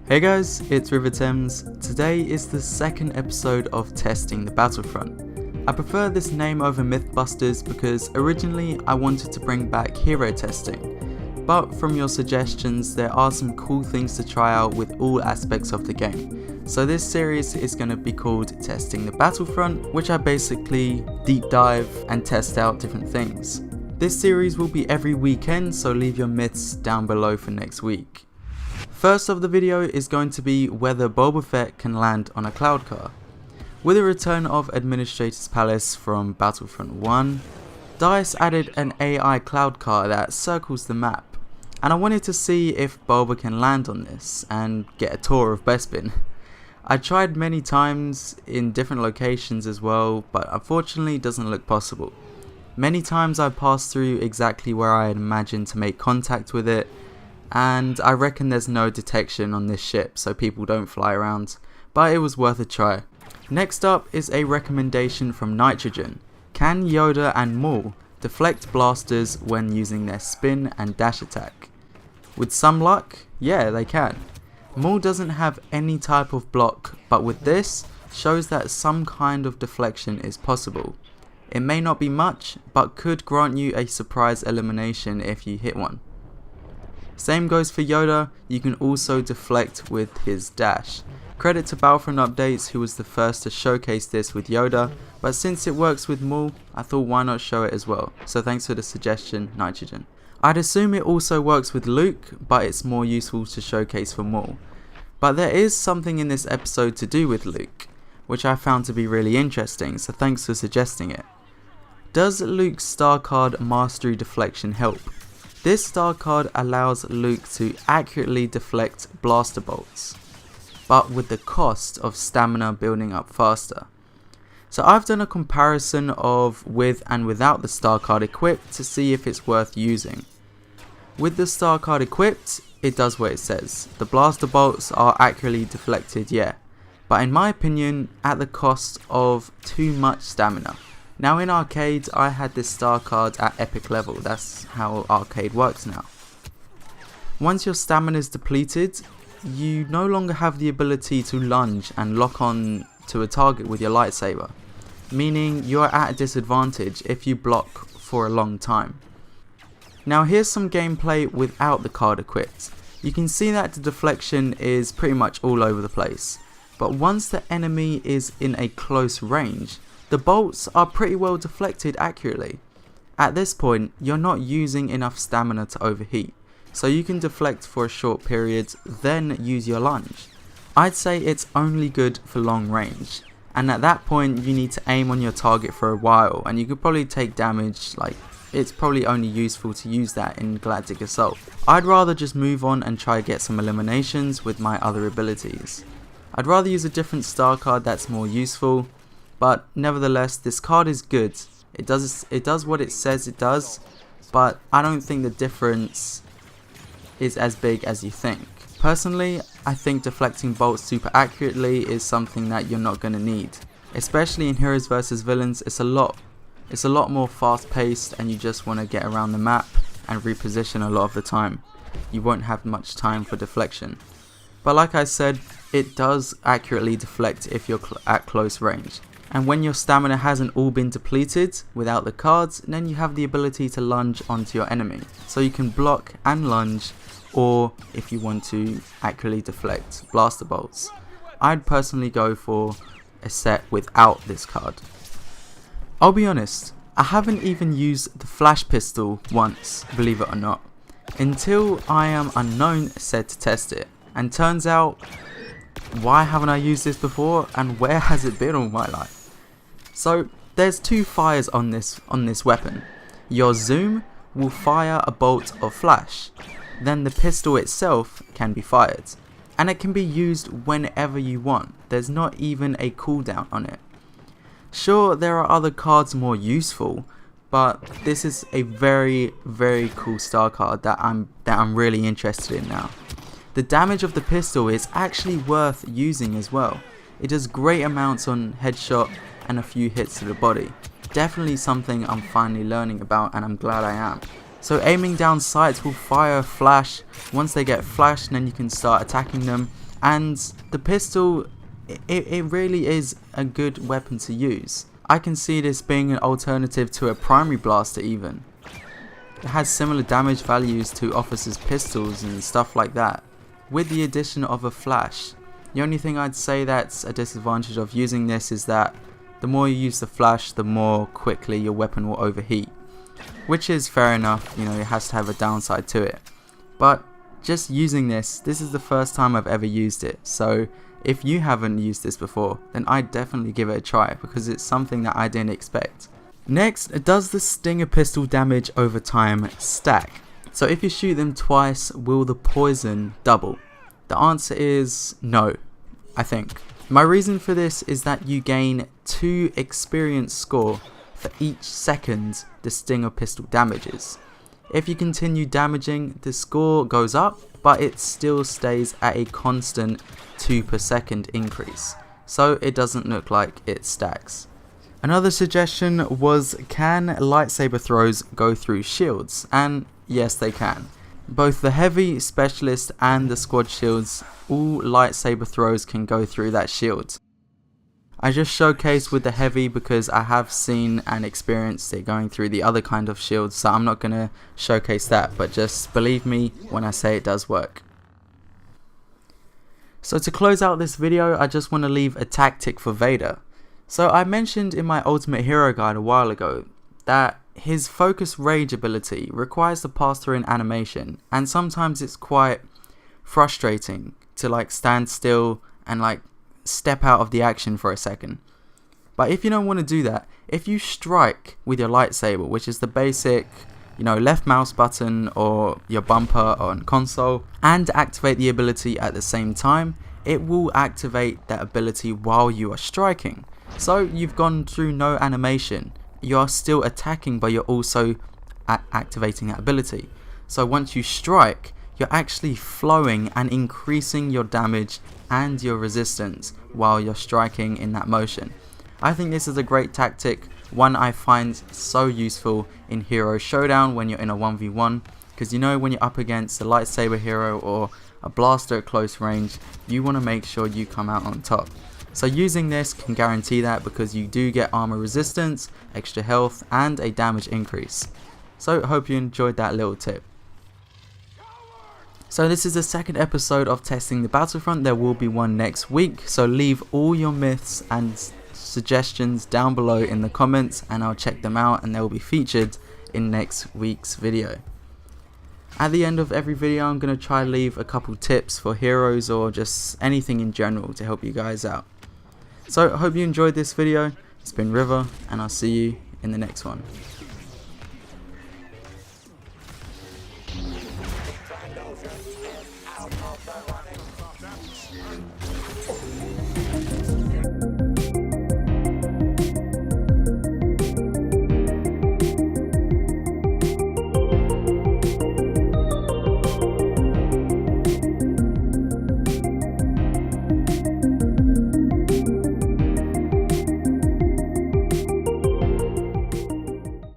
Hey guys, it's RiverThames. Today is the second episode of Testing the Battlefront. I prefer this name over Mythbusters because originally I wanted to bring back hero testing, but from your suggestions there are some cool things to try out with all aspects of the game. So this series is going to be called Testing the Battlefront, which I basically deep dive and test out different things. This series will be every weekend, so leave your myths down below for next week. First of the video is going to be whether Boba Fett can land on a cloud car. With the return of Administrator's Palace from Battlefront 1, DICE added an AI cloud car that circles the map, and I wanted to see if Boba can land on this and get a tour of Bespin. I tried many times in different locations as well, but unfortunately it doesn't look possible. Many times I passed through exactly where I had imagined to make contact with it, and I reckon there's no detection on this ship so people don't fly around, but it was worth a try. Next up is a recommendation from Nitrogen. Can Yoda and Maul deflect blasters when using their spin and dash attack? With some luck, yeah, they can. Maul doesn't have any type of block, but with this, shows that some kind of deflection is possible. It may not be much, but could grant you a surprise elimination if you hit one. Same goes for Yoda, you can also deflect with his dash. Credit to Battlefront Updates, who was the first to showcase this with Yoda, but since it works with Maul, I thought why not show it as well, so thanks for the suggestion, Nitrogen. I'd assume it also works with Luke, but it's more useful to showcase for Maul. But there is something in this episode to do with Luke, which I found to be really interesting, so thanks for suggesting it. Does Luke's star card Mastery Deflection help? This star card allows Luke to accurately deflect blaster bolts, but with the cost of stamina building up faster. So I've done a comparison of with and without the star card equipped to see if it's worth using. With the star card equipped, it does what it says. The blaster bolts are accurately deflected, yeah, but in my opinion at the cost of too much stamina. Now in arcade I had this star card at epic level, that's how arcade works now. Once your stamina is depleted, you no longer have the ability to lunge and lock on to a target with your lightsaber, meaning you are at a disadvantage if you block for a long time. Now here's some gameplay without the card equipped. You can see that the deflection is pretty much all over the place, but once the enemy is in a close range, the bolts are pretty well deflected accurately. At this point, you're not using enough stamina to overheat, so you can deflect for a short period, then use your lunge. I'd say it's only good for long range, and at that point you need to aim on your target for a while, and you could probably take damage, like it's probably only useful to use that in Galactic Assault. I'd rather just move on and try to get some eliminations with my other abilities. I'd rather use a different star card that's more useful, but nevertheless this card is good. It does what it says it does, but I don't think the difference is as big as you think. Personally, I think deflecting bolts super accurately is something that you're not going to need. Especially in Heroes vs Villains, it's a lot more fast paced and you just want to get around the map and reposition a lot of the time. You won't have much time for deflection. But like I said, it does accurately deflect if you're at close range. And when your stamina hasn't all been depleted without the cards, then you have the ability to lunge onto your enemy. So you can block and lunge, or if you want to accurately deflect blaster bolts. I'd personally go for a set without this card. I'll be honest, I haven't even used the flash pistol once, believe it or not, until I Am Unknown said to test it. And turns out, why haven't I used this before and where has it been all my life? So there's two fires on this weapon. Your zoom will fire a bolt of flash, then the pistol itself can be fired, and it can be used whenever you want. There's not even a cooldown on it. Sure, there are other cards more useful, but this is a very cool star card that I'm really interested in now. The damage of the pistol is actually worth using as well. It does great amounts on headshot and a few hits to the body. Definitely something I'm finally learning about, and I'm glad I am. So aiming down sights will fire a flash. Once they get flashed, then you can start attacking them. And the pistol, it really is a good weapon to use. I can see this being an alternative to a primary blaster even. It has similar damage values to officers' pistols and stuff like that, with the addition of a flash. The only thing I'd say that's a disadvantage of using this is that the more you use the flash, the more quickly your weapon will overheat. Which is fair enough, you know, it has to have a downside to it. But just using this is the first time I've ever used it, so if you haven't used this before, then I'd definitely give it a try because it's something that I didn't expect. Next, does the Stinger pistol damage over time stack? So if you shoot them twice, will the poison double? The answer is no, I think. My reason for this is that you gain 2 experience score for each second the Stinger pistol damages. If you continue damaging, the score goes up, but it still stays at a constant 2 per second increase, so it doesn't look like it stacks. Another suggestion was, can lightsaber throws go through shields? And yes, they can. Both the heavy, specialist and the squad shields, all lightsaber throws can go through that shield. I just showcased with the heavy because I have seen and experienced it going through the other kind of shields, so I'm not going to showcase that, but just believe me when I say it does work. So to close out this video, I just want to leave a tactic for Vader. So I mentioned in my Ultimate Hero Guide a while ago that his Focus Rage ability requires to pass through an animation, and sometimes it's quite frustrating to like stand still and like step out of the action for a second. But if you don't want to do that, if you strike with your lightsaber, which is the basic, you know, left mouse button or your bumper on console, and activate the ability at the same time, it will activate that ability while you are striking. So you've gone through no animation, you are still attacking, but you're also activating that ability. So once you strike, you're actually flowing and increasing your damage and your resistance while you're striking in that motion. I think this is a great tactic, one I find so useful in Hero Showdown when you're in a 1v1, because you know when you're up against a lightsaber hero or a blaster at close range, you want to make sure you come out on top. So using this can guarantee that because you do get armor resistance, extra health and a damage increase. So hope you enjoyed that little tip. So this is the second episode of Testing the Battlefront. There will be one next week, so leave all your myths and suggestions down below in the comments and I'll check them out and they will be featured in next week's video. At the end of every video I'm going to try to leave a couple tips for heroes or just anything in general to help you guys out. So I hope you enjoyed this video. It's been River and I'll see you in the next one. Out of the running.